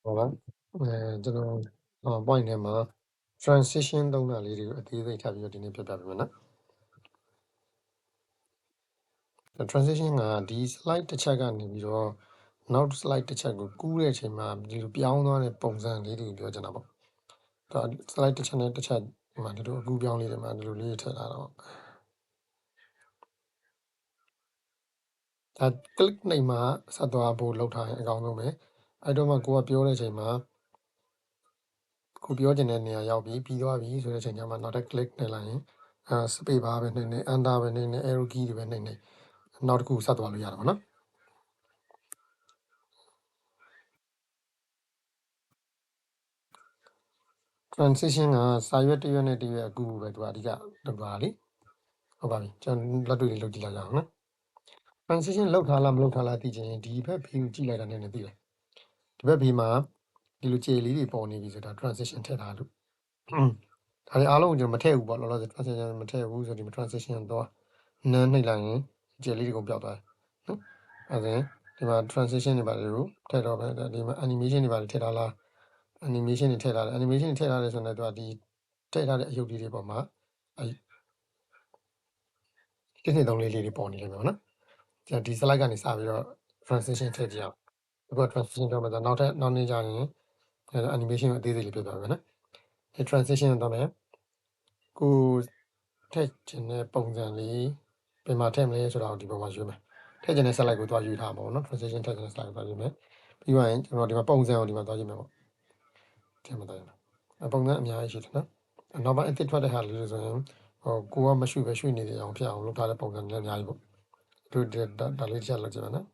ဟုတ်လားကျွန်တော်point ထဲမှာ transition သုံးတာလေးတွေကိုအသေးစိတ်ထပ်ပြီးတော့ဒီနေ့ပြပြပေးမယ်နော် transition ကဒီ slide တစ်ချက်ကနေပြီးတော့နောက် slide တစ်ချက်ကိုကူးတဲ့အချိန်မှာဒီလိုပြောင်းသွားတဲ့ပုံစံလေးတွေကိုပြောချင်တာပေါ့ဒါ slide တစ်ချက်နဲ့တစ်ချက်ဒီမှာဒီလိုအကူပြောင်းလေးတွေမှာဒီလိုလေးထည့်လာတော့ဒါ click နှိပ်မှာဆက်သွားဖို့လောက်ထားရင်အကောင်းဆုံးပဲအဲ့တော့မှကိုကပြောတဲ့အချိန်မှာကိုပြောချင်တဲ့နေရာရောက်ပြီးသွားပြီဆိုတဲ့အချိန်ကျမှနောက်ထပ် click နှိပ်လိုက်ရင်space bar ပဲနှိပ်နေ enter ပဲနှိပ်နေ arrow key တွေပဲနှိပ်နေနောက်တစ်ခုဆက်သွားလို့ရတာပေါ့နော် transition ကစာရွက်တစ်ရွက်နဲ့တစ်ရွက်အကူပဲသူကအဓိကလုပ်တာလေဟုတ်ပါပြီကျွန်တော်လက်တွေ့လေးလုပ်ကြည့်လိုက်ရအောင်နော် transition လောက်ထားလားမလောက်ထားလားသိချင်ရင်ဒီဘက်ဘေးကိုကြည့်လိုက်တာနဲ့လည်းသိတယ်ဒီဘက်ဘေးမှာဒီလိုခြေလေးတွေပေါ်နေပြီဆိုတာ transition ထည့်ထားလို့ဒါတွေအားလုံးကိုကျွန်တော်မထည့်ဘူးပေါ့လောလောဆယ် transition မထည့်ဘူးဆိုဒီမှာ transition တော့နန်းနှိပ်လိုက်ရင်ခြေလေးတွေကုန်ပျောက်သွားတယ်နော်အဲဒါဒီမှာ transition တွေပါလို့ထည့်တော့ပဲဒီမှာ animation တွေပါထည့်ထားလား animation တွေထည့်ထားတယ် animation တွေထည့်ထားတယ်ဆိုတော့သူကဒီထည့်ထားတဲ့အယုတ်တွေပေါ်မှာတစ်နှစ်သုံးလေးတွေပေါ်နေလိမ့်မယ်နော်ကျွန်တော်ဒီ slide ကနေစပြီးတော့ transition ထည့်ကြည့်အောင်အခု transition တော့မှနောက်နေ့ကျရင် animation ကိုအသေးစိတ်လေးပြပြမယ်နော်ဒီ transition တော့မယ်ကိုထည့်ခြင်းတဲ့ပုံစံလေးပြန်မှာထည့်မလဲဆိုတော့ဒီပုံမှာရွေးမယ်ထည့်ခြင်းတဲ့ slide ကိုသွားရွေးထားမှာပေါ့နော် transition ထည့်ခြင်းတဲ့ slide ကိုသွားရွေးမယ်ပြီးသွားရင်ကျွန်တော်ဒီမှာပုံစံကိုဒီမှာသွားရွေးမယ်ပေါ့ထည့်မှာသွားရွေးမယ်ပုံစံအများကြီးရှိတယ်နော်နောက်ပိုင်းအသစ်ထွက်တဲ့ဟာလေးတွေဆိုရင်ကိုကမရွှေ့ပဲရွှေ့နေတယ်အောင်ဖြစ်အောင်လုပ်ထားတဲ့ပုံစံတွေအများကြီးပေါ့တို့ဒါလေးတစ်ချက်လောက်ကြည့်ပါနော်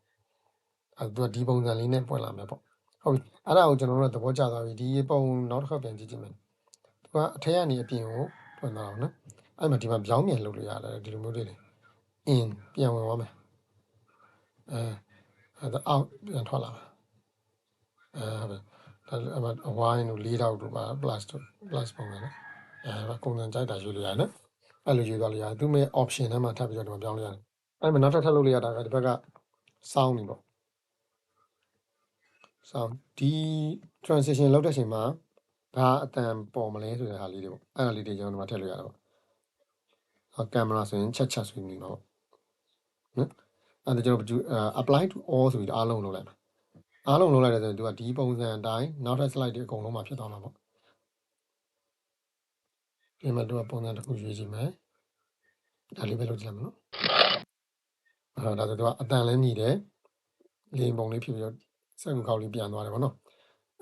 အဲသူကဒီပုံစံလေးနဲ့ပွင့်လာမယ်ပေါ့ဟုတ်ပြီအဲ့ဒါကိုကျွန်တော်တို့သဘောကျသွားပြီဒီပုံနောက်တစ်ခါပြန်ကြည့်ကြည့်မယ်သူကအထက်ကနေအပြင်ကိုပွင့်သွားအောင်နော်အဲ့မှာဒီမှာပြောင်းပြန်လုပ်လို့ရတယ်ဒီလိုမျိုးတွေ in ပြန်ဝင်သွားမယ်အဲ့ဒါ out ပြန်ထွက်လာမယ်ဟုတ်ပြီဒါအဝိုင်းတို့၄တောက်တို့ပါ plus ပုံစံနော်ပုံစံကြိုက်တာရွေးလို့ရတယ်နော်အဲ့လိုရွေးသွားလို့ရတယ်သူမဲ့ option ထဲမှာထပ်ပြီးတော့ဒီမှာပြောင်းလို့ရတယ်အဲ့မှာနောက်ထပ်လုပ်လို့ရတာကဒီဘက်က sound နေပေါ့ sound ဒီ transition လုပ်တဲ့အချိန်မှာဘာအတန်ပေါ်မလဲဆိုတဲ့ဟာလေးတွေပေါ့အဲ့ဒါလေးတွေကျွန်တော်ဒီမှာထည့်လို့ရတယ်ပေါ့ကင်မရာဆိုရင်ချက်ဆွေးနေပါပေါ့နော်အဲ့ဒါကျွန်တော်apply to all ဆိုပြီးအားလုံးလုပ်လိုက်မှာအားလုံးလုပ်လိုက်တယ်ဆိုရင်သူကဒီပုံစံအတိုင်းနောက်ထပ် slide တွေအကုန်လုံးမှာဖြစ်သွားမှာပေါ့ဒီမှာသူကပုံစံတစ်ခုရွေးကြည့်မယ်ဒါလေးပဲလုပ်ကြည့်လိုက်မယ်နော်ဒါဆိုသူကအတန်လည်းညီတယ်လေပုံလေးဖြစ်ပြီးတော့စက်ကူကောက်လေးပြန်သွားတယ်ပေါ့နော်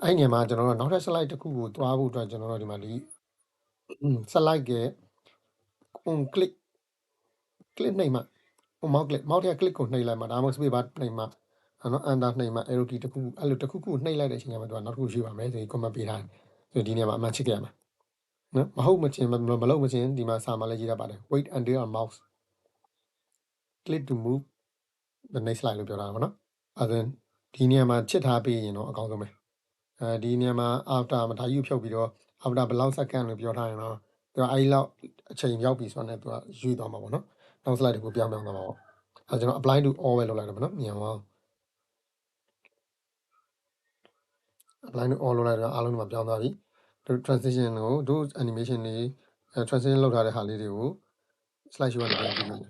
အဲ့ဒီနေရာမှာကျွန်တော်တို့နောက်ထပ် slide တစ်ခုကိုတွားဖို့အတွက်ကျွန်တော်တို့ဒီမှာဒီ slide က click နှိပ်မှ mouse click ထဲ click ကိုနှိပ်လိုက်မှဒါမှမဟုတ် space bar နှိပ်မှနော် enter နှိပ်မှ arrow key တစ်ခုအဲ့လိုတစ်ခုခုနှိပ်လိုက်တဲ့အချိန်မှာသူကနောက်တစ်ခုရွေးပါမယ်ဆိုပြီး comment ပေးထားတယ်ဆိုဒီနေရာမှာအမှန်ချစ်ကြရမှာနော်မဟုတ်မချင်းမလုပ်မချင်းဒီမှာစာမှလည်းရေးတတ်ပါတယ် wait until a mouse click to move the next slide လို့ပြောတာပါနော်အဲ့ဒါဒီနေရာမှာချစ်ထားပေးရင်တော့အကောင်းဆုံးပဲဒီနေရာမှာ after မထားယူဖြုတ်ပြီးတော့ after ဘယ်လောက် second လို့ပြောထားရင်တော့သူကအဲ့လောက်အချိန်ရောက်ပြီဆိုတော့သူကရွေးသွားမှာပေါ့နော်နောက် slide ကိုပြောင်းသွားမှာပေါ့အဲကျွန်တော် apply to all ပဲလုပ်လိုက်တော့ပေါ့နော်မြန်အောင် apply to all လုပ်လိုက်တော့အားလုံးဒီမှာပြောင်းသွားပြီတို့ transition ကိုတို့ animation တွေtransition လုပ်ထားတဲ့ဟာလေးတွေကို slide show ကနေပြန်ကြည့်မယ်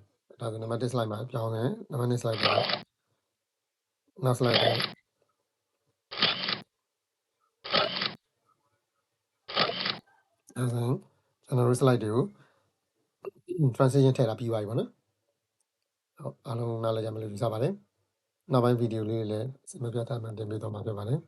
ဒါဆိုနံပါတ်1 slide မှာပြောင်းတယ်နံပါတ်2 slide မှာနောက် slide မှာအဲဆိုကျွန်တော်တို့ slide တွေကို transition ထည့်တာပြီးသွားပြီပေါ့နော်ဟုတ်အားလုံးနားလည်ကြမယ်လို့ယူဆပါတယ်နောက်ပိုင်းဗီဒီယိုလေးတွေလည်းစမပြတ်တာမှတင်ပြသွားမှာဖြစ်ပါတယ်